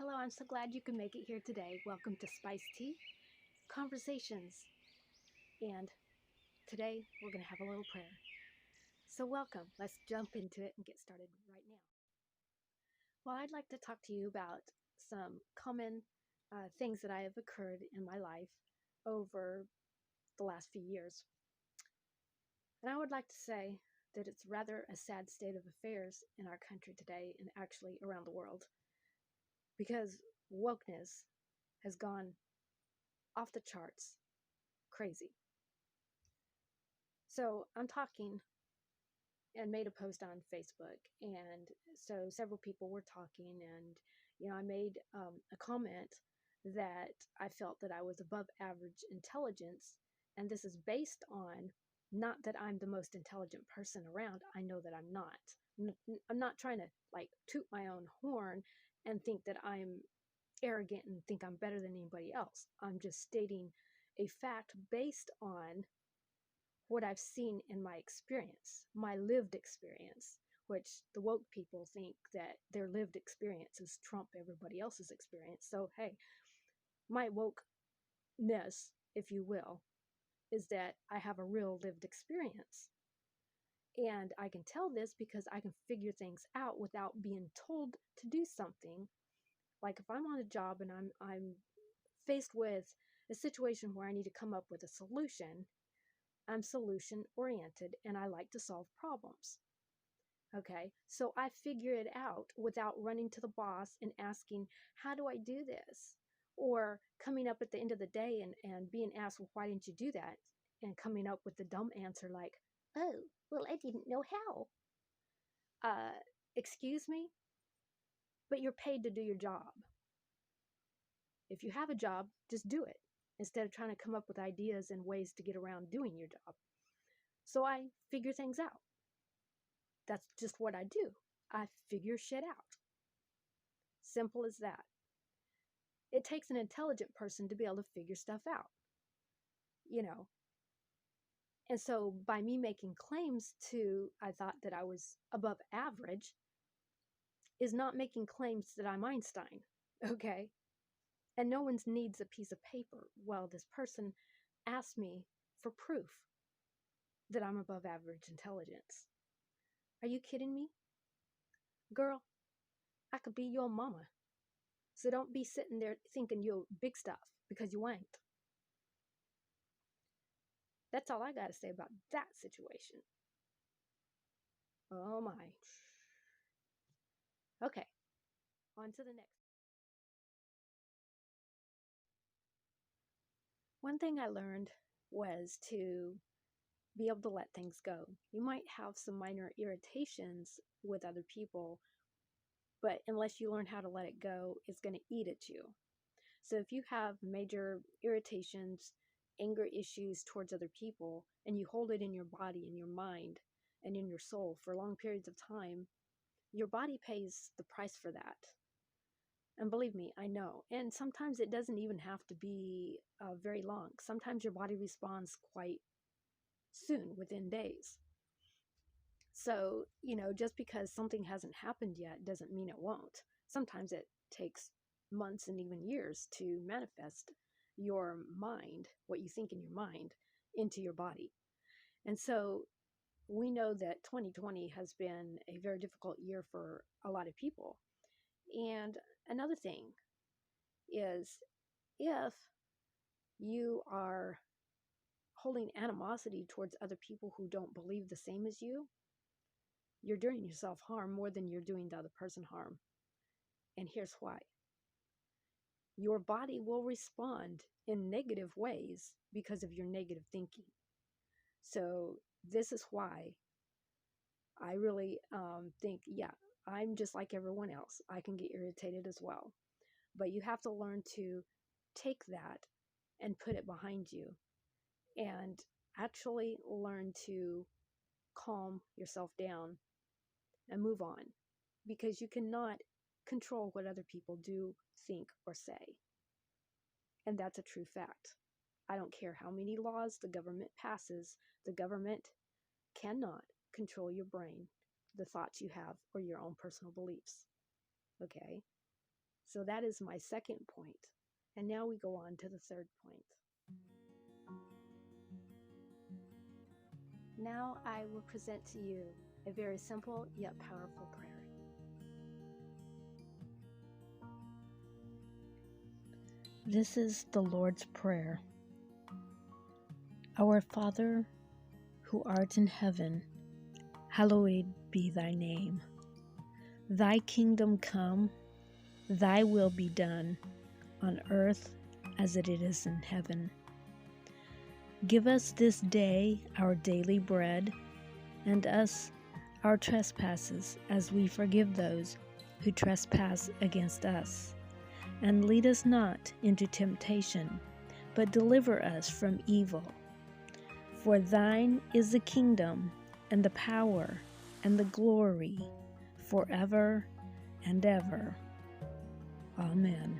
Hello, I'm so glad you can make it here today. Welcome to Spice Tea Conversations. And today we're going to have a little prayer. So welcome. Let's jump into it and get started right now. Well, I'd like to talk to you about some common things that have occurred in my life over the last few years. And I would like to say that it's rather a sad state of affairs in our country today and actually around the world, because wokeness has gone off the charts crazy. So I'm talking and made a post on Facebook, and so several people were talking, and I made a comment that I felt that I was above average intelligence, and this is based on not that I'm the most intelligent person around. I know that I'm not. I'm not trying to toot my own horn and think that I'm arrogant and think I'm better than anybody else. I'm just stating a fact based on what I've seen in my experience, my lived experience, which the woke people think that their lived experiences trump everybody else's experience. So, hey, my wokeness, if you will, is that I have a real lived experience. And I can tell this because I can figure things out without being told to do something. Like if I'm on a job and I'm faced with a situation where I need to come up with a solution, I'm solution oriented and I like to solve problems. Okay, so I figure it out without running to the boss and asking, how do I do this? Or coming up at the end of the day and being asked, well, why didn't you do that? And coming up with the dumb answer like, oh, well, I didn't know how. Excuse me? But you're paid to do your job. If you have a job, just do it instead of trying to come up with ideas and ways to get around doing your job. So I figure things out. That's just what I do. I figure shit out. Simple as that. It takes an intelligent person to be able to figure stuff out, And so by me making claims I thought that I was above average, is not making claims that I'm Einstein, okay? And no one needs a piece of paper. Well, this person asked me for proof that I'm above average intelligence. Are you kidding me? Girl, I could be your mama. So don't be sitting there thinking you're big stuff, because you ain't. That's all I got to say about that situation. Oh my. Okay, on to the next. One thing I learned was to be able to let things go. You might have some minor irritations with other people, but unless you learn how to let it go, it's going to eat at you. So if you have major irritations, anger issues towards other people, and you hold it in your body, in your mind, and in your soul for long periods of time, your body pays the price for that. And believe me, I know. And sometimes it doesn't even have to be very long. Sometimes your body responds quite soon, within days. So, just because something hasn't happened yet doesn't mean it won't. Sometimes it takes months and even years to manifest your mind, what you think in your mind, into your body. And so we know that 2020 has been a very difficult year for a lot of people. And another thing is, if you are holding animosity towards other people who don't believe the same as you, you're doing yourself harm more than you're doing the other person harm. And here's why. Your body will respond in negative ways because of your negative thinking. So this is why I really think, yeah, I'm just like everyone else. I can get irritated as well. But you have to learn to take that and put it behind you and actually learn to calm yourself down and move on, because you cannot control what other people do, think, or say. And that's a true fact. I don't care how many laws the government passes, the government cannot control your brain, the thoughts you have, or your own personal beliefs. Okay? So that is my second point. And now we go on to the third point. Now I will present to you a very simple yet powerful prayer. This is the Lord's Prayer. Our Father, who art in heaven, hallowed be thy name. Thy kingdom come, thy will be done, on earth as it is in heaven. Give us this day our daily bread, and us our trespasses, as we forgive those who trespass against us. And lead us not into temptation, but deliver us from evil. For thine is the kingdom, and the power, and the glory, forever and ever. Amen.